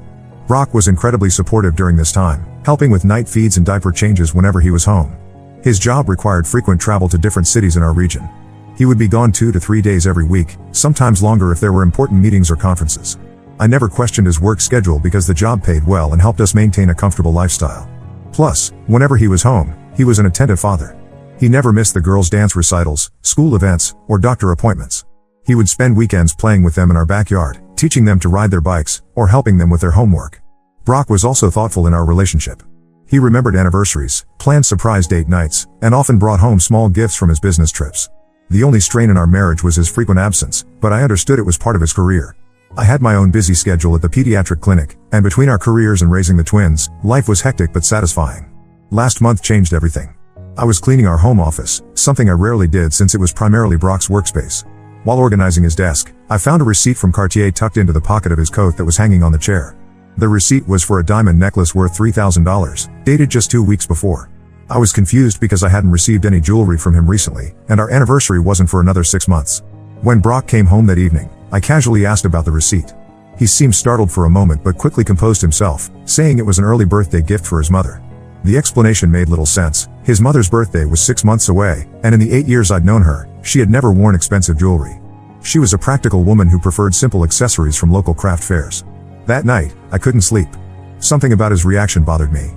Brock was incredibly supportive during this time, helping with night feeds and diaper changes whenever he was home. His job required frequent travel to different cities in our region. He would be gone 2 to 3 days every week, sometimes longer if there were important meetings or conferences. I never questioned his work schedule because the job paid well and helped us maintain a comfortable lifestyle. Plus, whenever he was home, he was an attentive father. He never missed the girls' dance recitals, school events, or doctor appointments. He would spend weekends playing with them in our backyard, teaching them to ride their bikes, or helping them with their homework. Brock was also thoughtful in our relationship. He remembered anniversaries, planned surprise date nights, and often brought home small gifts from his business trips. The only strain in our marriage was his frequent absence, but I understood it was part of his career. I had my own busy schedule at the pediatric clinic, and between our careers and raising the twins, life was hectic but satisfying. Last month changed everything. I was cleaning our home office, something I rarely did since it was primarily Brock's workspace. While organizing his desk, I found a receipt from Cartier tucked into the pocket of his coat that was hanging on the chair. The receipt was for a diamond necklace worth $3,000, dated just 2 weeks before. I was confused because I hadn't received any jewelry from him recently, and our anniversary wasn't for another 6 months. When Brock came home that evening, I casually asked about the receipt. He seemed startled for a moment but quickly composed himself, saying it was an early birthday gift for his mother. The explanation made little sense. His mother's birthday was 6 months away, and in the 8 years I'd known her, she had never worn expensive jewelry. She was a practical woman who preferred simple accessories from local craft fairs. That night, I couldn't sleep. Something about his reaction bothered me.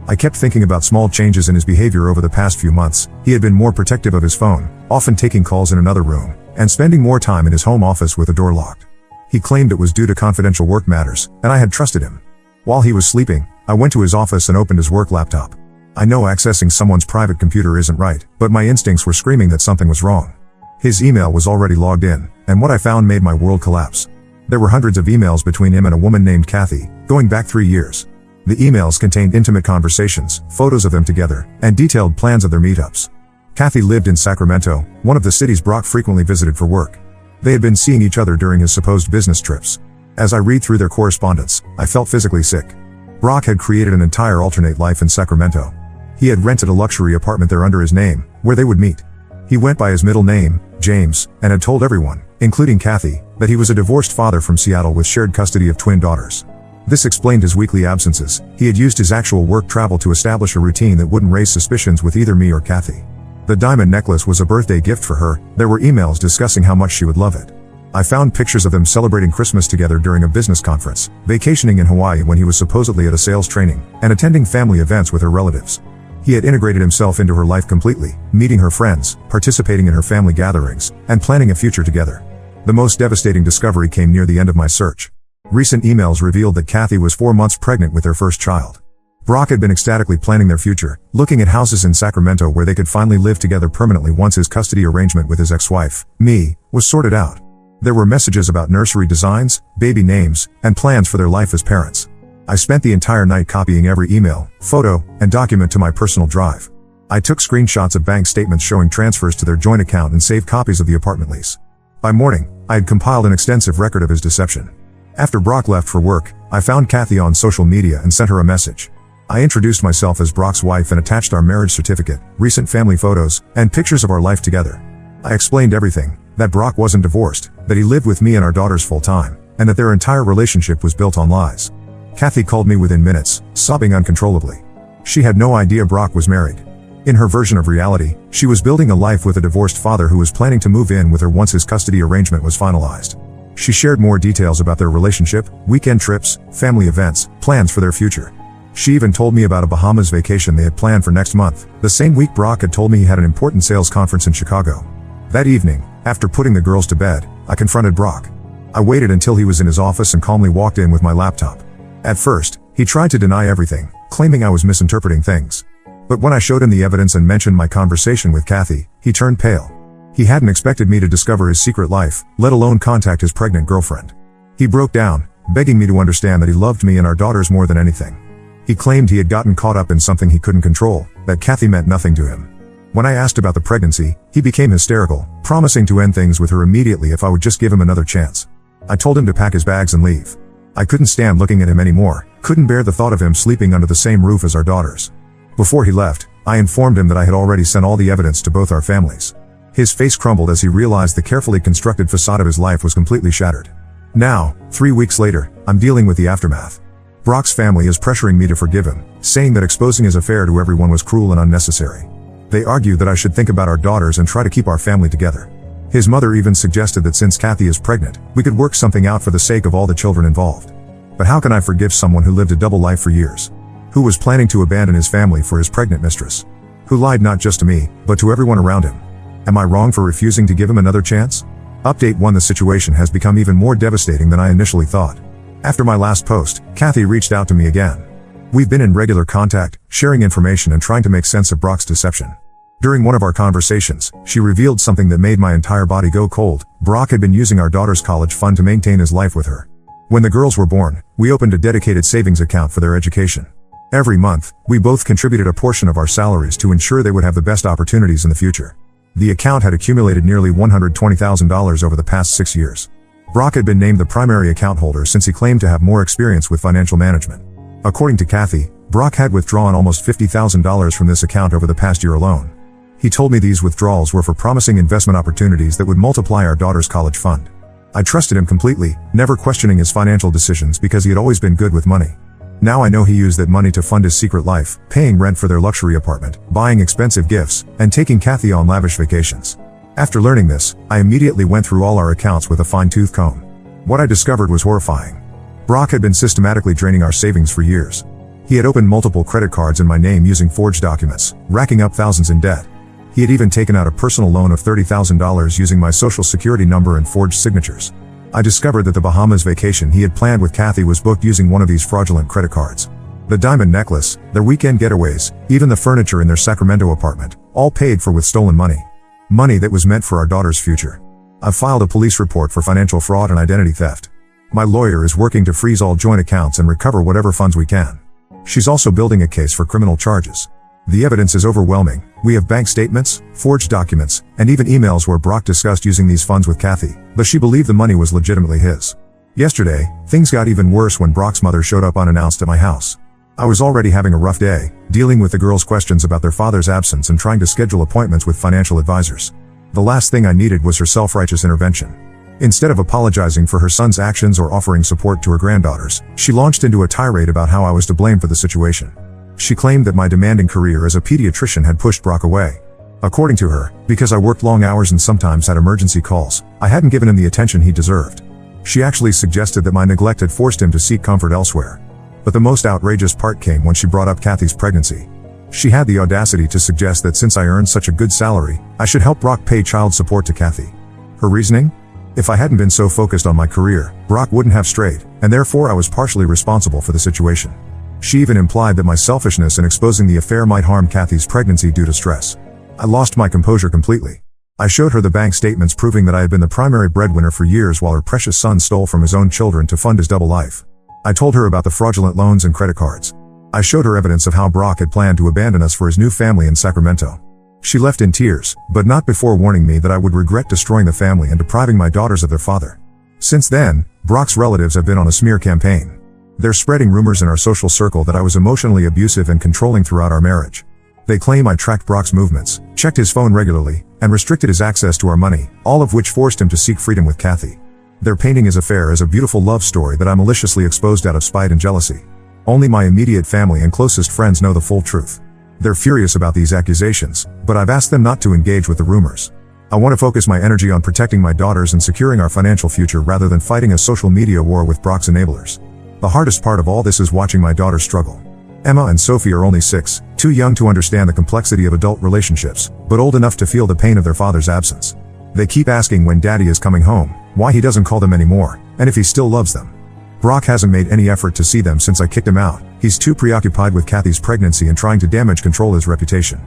I kept thinking about small changes in his behavior over the past few months. He had been more protective of his phone, often taking calls in another room, and spending more time in his home office with the door locked. He claimed it was due to confidential work matters, and I had trusted him. While he was sleeping, I went to his office and opened his work laptop. I know accessing someone's private computer isn't right, but my instincts were screaming that something was wrong. His email was already logged in, and what I found made my world collapse. There were hundreds of emails between him and a woman named Kathy, going back 3 years. The emails contained intimate conversations, photos of them together, and detailed plans of their meetups. Kathy lived in Sacramento, one of the cities Brock frequently visited for work. They had been seeing each other during his supposed business trips. As I read through their correspondence, I felt physically sick. Brock had created an entire alternate life in Sacramento. He had rented a luxury apartment there under his name, where they would meet. He went by his middle name, James, and had told everyone, including Kathy, that he was a divorced father from Seattle with shared custody of twin daughters. This explained his weekly absences. He had used his actual work travel to establish a routine that wouldn't raise suspicions with either me or Kathy. The diamond necklace was a birthday gift for her. There were emails discussing how much she would love it. I found pictures of them celebrating Christmas together during a business conference, vacationing in Hawaii when he was supposedly at a sales training, and attending family events with her relatives. He had integrated himself into her life completely, meeting her friends, participating in her family gatherings, and planning a future together. The most devastating discovery came near the end of my search. Recent emails revealed that Kathy was 4 months pregnant with their first child. Brock had been ecstatically planning their future, looking at houses in Sacramento where they could finally live together permanently once his custody arrangement with his ex-wife, me, was sorted out. There were messages about nursery designs, baby names, and plans for their life as parents. I spent the entire night copying every email, photo, and document to my personal drive. I took screenshots of bank statements showing transfers to their joint account and saved copies of the apartment lease. By morning, I had compiled an extensive record of his deception. After Brock left for work, I found Kathy on social media and sent her a message. I introduced myself as Brock's wife and attached our marriage certificate, recent family photos, and pictures of our life together. I explained everything, that Brock wasn't divorced, that he lived with me and our daughters full time, and that their entire relationship was built on lies. Kathy called me within minutes, sobbing uncontrollably. She had no idea Brock was married. In her version of reality, she was building a life with a divorced father who was planning to move in with her once his custody arrangement was finalized. She shared more details about their relationship, weekend trips, family events, plans for their future. She even told me about a Bahamas vacation they had planned for next month, the same week Brock had told me he had an important sales conference in Chicago. That evening, after putting the girls to bed, I confronted Brock. I waited until he was in his office and calmly walked in with my laptop. At first, he tried to deny everything, claiming I was misinterpreting things. But when I showed him the evidence and mentioned my conversation with Kathy, he turned pale. He hadn't expected me to discover his secret life, let alone contact his pregnant girlfriend. He broke down, begging me to understand that he loved me and our daughters more than anything. He claimed he had gotten caught up in something he couldn't control, that Kathy meant nothing to him. When I asked about the pregnancy, he became hysterical, promising to end things with her immediately if I would just give him another chance. I told him to pack his bags and leave. I couldn't stand looking at him anymore, couldn't bear the thought of him sleeping under the same roof as our daughters. Before he left, I informed him that I had already sent all the evidence to both our families. His face crumbled as he realized the carefully constructed facade of his life was completely shattered. Now, 3 weeks later, I'm dealing with the aftermath. Brock's family is pressuring me to forgive him, saying that exposing his affair to everyone was cruel and unnecessary. They argue that I should think about our daughters and try to keep our family together. His mother even suggested that since Kathy is pregnant, we could work something out for the sake of all the children involved. But how can I forgive someone who lived a double life for years? Who was planning to abandon his family for his pregnant mistress? Who lied not just to me, but to everyone around him? Am I wrong for refusing to give him another chance? Update 1: The situation has become even more devastating than I initially thought. After my last post, Kathy reached out to me again. We've been in regular contact, sharing information and trying to make sense of Brock's deception. During one of our conversations, she revealed something that made my entire body go cold. Brock had been using our daughter's college fund to maintain his life with her. When the girls were born, we opened a dedicated savings account for their education. Every month, we both contributed a portion of our salaries to ensure they would have the best opportunities in the future. The account had accumulated nearly $120,000 over the past 6 years. Brock had been named the primary account holder since he claimed to have more experience with financial management. According to Kathy, Brock had withdrawn almost $50,000 from this account over the past year alone. He told me these withdrawals were for promising investment opportunities that would multiply our daughter's college fund. I trusted him completely, never questioning his financial decisions because he had always been good with money. Now I know he used that money to fund his secret life, paying rent for their luxury apartment, buying expensive gifts, and taking Kathy on lavish vacations. After learning this, I immediately went through all our accounts with a fine-tooth comb. What I discovered was horrifying. Brock had been systematically draining our savings for years. He had opened multiple credit cards in my name using forged documents, racking up thousands in debt. He had even taken out a personal loan of $30,000 using my social security number and forged signatures. I discovered that the Bahamas vacation he had planned with Kathy was booked using one of these fraudulent credit cards. The diamond necklace, their weekend getaways, even the furniture in their Sacramento apartment, all paid for with stolen money. Money that was meant for our daughter's future. I've filed a police report for financial fraud and identity theft. My lawyer is working to freeze all joint accounts and recover whatever funds we can. She's also building a case for criminal charges. The evidence is overwhelming. We have bank statements, forged documents, and even emails where Brock discussed using these funds with Kathy, but she believed the money was legitimately his. Yesterday, things got even worse when Brock's mother showed up unannounced at my house. I was already having a rough day, dealing with the girls' questions about their father's absence and trying to schedule appointments with financial advisors. The last thing I needed was her self-righteous intervention. Instead of apologizing for her son's actions or offering support to her granddaughters, she launched into a tirade about how I was to blame for the situation. She claimed that my demanding career as a pediatrician had pushed Brock away. According to her, because I worked long hours and sometimes had emergency calls, I hadn't given him the attention he deserved. She actually suggested that my neglect had forced him to seek comfort elsewhere. But the most outrageous part came when she brought up Kathy's pregnancy. She had the audacity to suggest that since I earned such a good salary, I should help Brock pay child support to Kathy. Her reasoning? If I hadn't been so focused on my career, Brock wouldn't have strayed, and therefore I was partially responsible for the situation. She even implied that my selfishness in exposing the affair might harm Kathy's pregnancy due to stress. I lost my composure completely. I showed her the bank statements proving that I had been the primary breadwinner for years while her precious son stole from his own children to fund his double life. I told her about the fraudulent loans and credit cards. I showed her evidence of how Brock had planned to abandon us for his new family in Sacramento. She left in tears, but not before warning me that I would regret destroying the family and depriving my daughters of their father. Since then, Brock's relatives have been on a smear campaign. They're spreading rumors in our social circle that I was emotionally abusive and controlling throughout our marriage. They claim I tracked Brock's movements, checked his phone regularly, and restricted his access to our money, all of which forced him to seek freedom with Kathy. They're painting his affair as a beautiful love story that I maliciously exposed out of spite and jealousy. Only my immediate family and closest friends know the full truth. They're furious about these accusations, but I've asked them not to engage with the rumors. I want to focus my energy on protecting my daughters and securing our financial future rather than fighting a social media war with Brock's enablers. The hardest part of all this is watching my daughters struggle. Emma and Sophie are only 6, too young to understand the complexity of adult relationships, but old enough to feel the pain of their father's absence. They keep asking when Daddy is coming home, why he doesn't call them anymore, and if he still loves them. Brock hasn't made any effort to see them since I kicked him out. He's too preoccupied with Kathy's pregnancy and trying to damage control his reputation.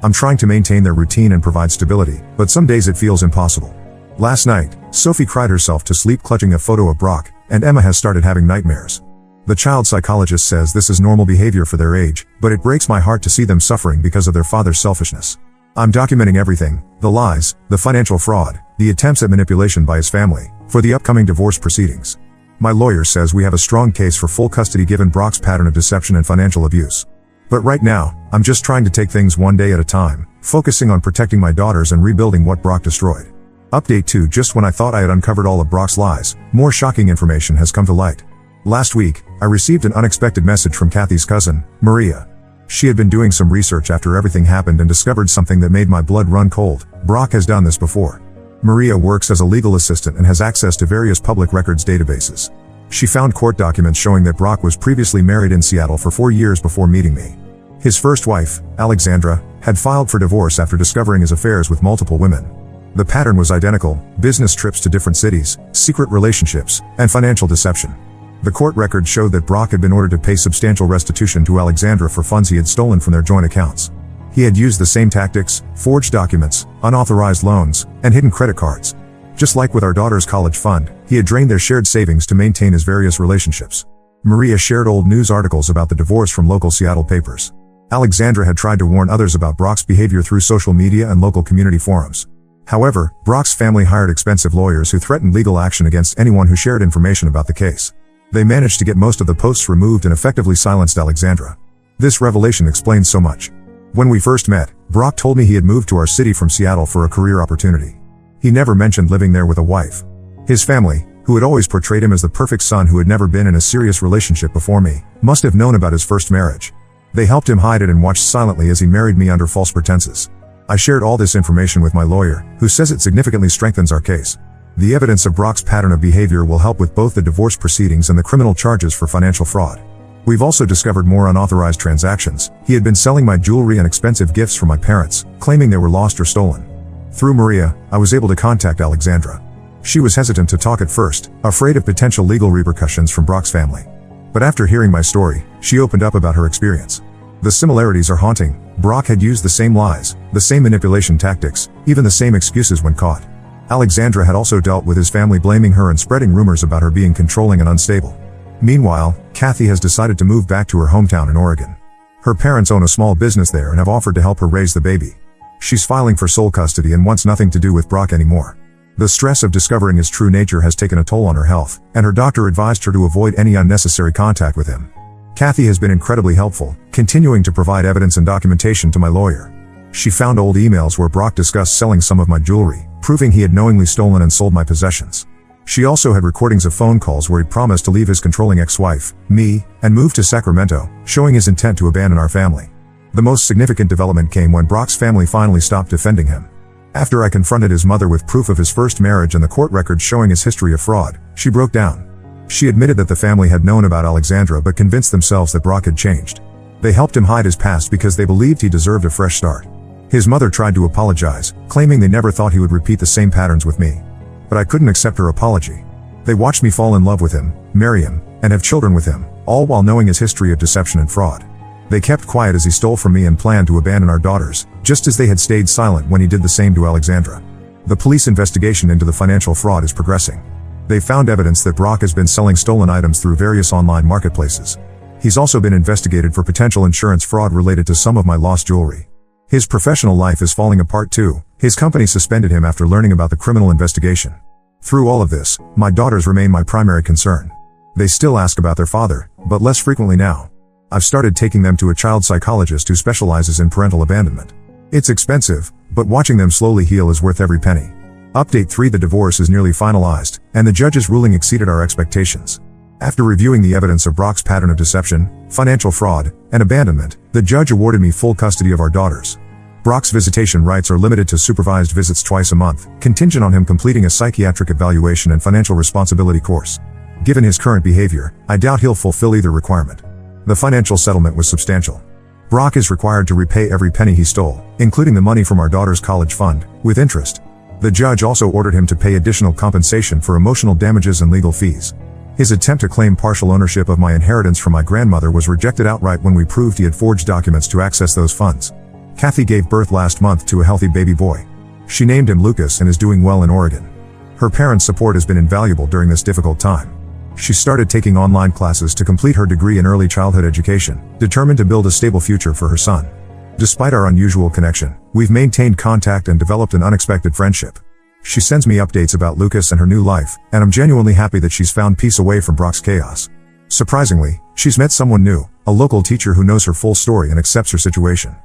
I'm trying to maintain their routine and provide stability, but some days it feels impossible. Last night, Sophie cried herself to sleep clutching a photo of Brock, and Emma has started having nightmares. The child psychologist says this is normal behavior for their age, but it breaks my heart to see them suffering because of their father's selfishness. I'm documenting everything, the lies, the financial fraud, the attempts at manipulation by his family, for the upcoming divorce proceedings. My lawyer says we have a strong case for full custody given Brock's pattern of deception and financial abuse. But right now, I'm just trying to take things one day at a time, focusing on protecting my daughters and rebuilding what Brock destroyed. Update 2. Just when I thought I had uncovered all of Brock's lies, more shocking information has come to light. Last week, I received an unexpected message from Kathy's cousin, Maria. She had been doing some research after everything happened and discovered something that made my blood run cold. Brock has done this before. Maria works as a legal assistant and has access to various public records databases. She found court documents showing that Brock was previously married in Seattle for 4 years before meeting me. His first wife, Alexandra, had filed for divorce after discovering his affairs with multiple women. The pattern was identical: business trips to different cities, secret relationships, and financial deception. The court records showed that Brock had been ordered to pay substantial restitution to Alexandra for funds he had stolen from their joint accounts. He had used the same tactics: forged documents, unauthorized loans, and hidden credit cards. Just like with our daughter's college fund, he had drained their shared savings to maintain his various relationships. Maria shared old news articles about the divorce from local Seattle papers. Alexandra had tried to warn others about Brock's behavior through social media and local community forums. However, Brock's family hired expensive lawyers who threatened legal action against anyone who shared information about the case. They managed to get most of the posts removed and effectively silenced Alexandra. This revelation explains so much. When we first met, Brock told me he had moved to our city from Seattle for a career opportunity. He never mentioned living there with a wife. His family, who had always portrayed him as the perfect son who had never been in a serious relationship before me, must have known about his first marriage. They helped him hide it and watched silently as he married me under false pretenses. I shared all this information with my lawyer, who says it significantly strengthens our case. The evidence of Brock's pattern of behavior will help with both the divorce proceedings and the criminal charges for financial fraud. We've also discovered more unauthorized transactions. He had been selling my jewelry and expensive gifts for my parents, claiming they were lost or stolen. Through Maria, I was able to contact Alexandra. She was hesitant to talk at first, afraid of potential legal repercussions from Brock's family. But after hearing my story, she opened up about her experience. The similarities are haunting. Brock had used the same lies, the same manipulation tactics, even the same excuses when caught. Alexandra had also dealt with his family blaming her and spreading rumors about her being controlling and unstable. Meanwhile, Kathy has decided to move back to her hometown in Oregon. Her parents own a small business there and have offered to help her raise the baby. She's filing for sole custody and wants nothing to do with Brock anymore. The stress of discovering his true nature has taken a toll on her health, and her doctor advised her to avoid any unnecessary contact with him. Kathy has been incredibly helpful, continuing to provide evidence and documentation to my lawyer. She found old emails where Brock discussed selling some of my jewelry, proving he had knowingly stolen and sold my possessions. She also had recordings of phone calls where he promised to leave his controlling ex-wife, me, and move to Sacramento, showing his intent to abandon our family. The most significant development came when Brock's family finally stopped defending him. After I confronted his mother with proof of his first marriage and the court records showing his history of fraud, she broke down. She admitted that the family had known about Alexandra but convinced themselves that Brock had changed. They helped him hide his past because they believed he deserved a fresh start. His mother tried to apologize, claiming they never thought he would repeat the same patterns with me. But I couldn't accept her apology. They watched me fall in love with him, marry him, and have children with him, all while knowing his history of deception and fraud. They kept quiet as he stole from me and planned to abandon our daughters, just as they had stayed silent when he did the same to Alexandra. The police investigation into the financial fraud is progressing. They found evidence that Brock has been selling stolen items through various online marketplaces. He's also been investigated for potential insurance fraud related to some of my lost jewelry. His professional life is falling apart too. His company suspended him after learning about the criminal investigation. Through all of this, my daughters remain my primary concern. They still ask about their father, but less frequently now. I've started taking them to a child psychologist who specializes in parental abandonment. It's expensive, but watching them slowly heal is worth every penny. Update 3: The divorce is nearly finalized, and the judge's ruling exceeded our expectations. After reviewing the evidence of Brock's pattern of deception, financial fraud, and abandonment, the judge awarded me full custody of our daughters. Brock's visitation rights are limited to supervised visits twice a month, contingent on him completing a psychiatric evaluation and financial responsibility course. Given his current behavior, I doubt he'll fulfill either requirement. The financial settlement was substantial. Brock is required to repay every penny he stole, including the money from our daughter's college fund, with interest. The judge also ordered him to pay additional compensation for emotional damages and legal fees. His attempt to claim partial ownership of my inheritance from my grandmother was rejected outright when we proved he had forged documents to access those funds. Kathy gave birth last month to a healthy baby boy. She named him Lucas and is doing well in Oregon. Her parents' support has been invaluable during this difficult time. She started taking online classes to complete her degree in early childhood education, determined to build a stable future for her son. Despite our unusual connection, we've maintained contact and developed an unexpected friendship. She sends me updates about Lucas and her new life, and I'm genuinely happy that she's found peace away from Brock's chaos. Surprisingly, she's met someone new, a local teacher who knows her full story and accepts her situation.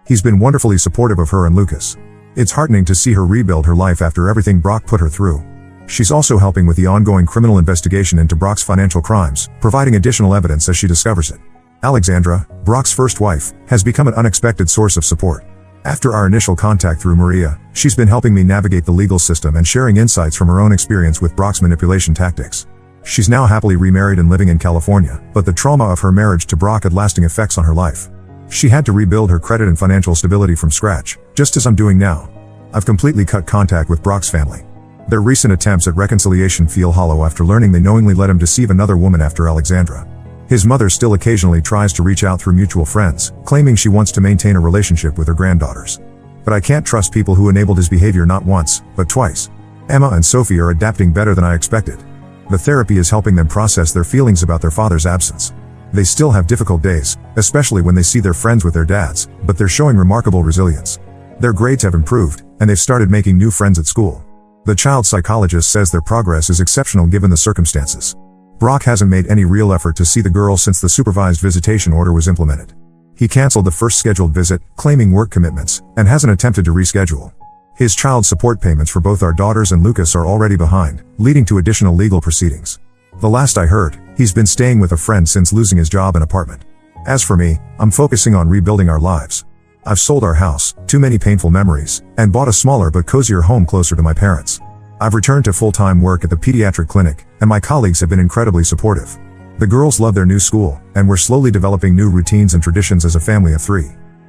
He's been wonderfully supportive of her and Lucas. It's heartening to see her rebuild her life after everything Brock put her through. She's also helping with the ongoing criminal investigation into Brock's financial crimes, providing additional evidence as she discovers it. Alexandra, Brock's first wife, has become an unexpected source of support. After our initial contact through Maria, she's been helping me navigate the legal system and sharing insights from her own experience with Brock's manipulation tactics. She's now happily remarried and living in California, but the trauma of her marriage to Brock had lasting effects on her life. She had to rebuild her credit and financial stability from scratch, just as I'm doing now. I've completely cut contact with Brock's family. Their recent attempts at reconciliation feel hollow after learning they knowingly let him deceive another woman after Alexandra. His mother still occasionally tries to reach out through mutual friends, claiming she wants to maintain a relationship with her granddaughters. But I can't trust people who enabled his behavior not once, but twice. Emma and Sophie are adapting better than I expected. The therapy is helping them process their feelings about their father's absence. They still have difficult days, especially when they see their friends with their dads, but they're showing remarkable resilience. Their grades have improved, and they've started making new friends at school. The child psychologist says their progress is exceptional given the circumstances. Brock hasn't made any real effort to see the girls since the supervised visitation order was implemented. He canceled the first scheduled visit, claiming work commitments, and hasn't attempted to reschedule. His child support payments for both our daughters and Lucas are already behind, leading to additional legal proceedings. The last I heard, he's been staying with a friend since losing his job and apartment. As for me, I'm focusing on rebuilding our lives. I've sold our house, too many painful memories, and bought a smaller but cozier home closer to my parents. I've returned to full-time work at the pediatric clinic, and my colleagues have been incredibly supportive. The girls love their new school, and we're slowly developing new routines and traditions as a family of 3.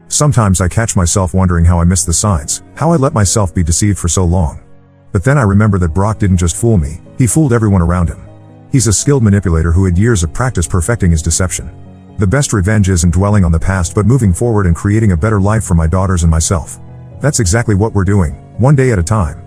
Sometimes I catch myself wondering how I missed the signs, how I let myself be deceived for so long. But then I remember that Brock didn't just fool me, he fooled everyone around him. He's a skilled manipulator who had years of practice perfecting his deception. The best revenge isn't dwelling on the past but moving forward and creating a better life for my daughters and myself. That's exactly what we're doing, one day at a time.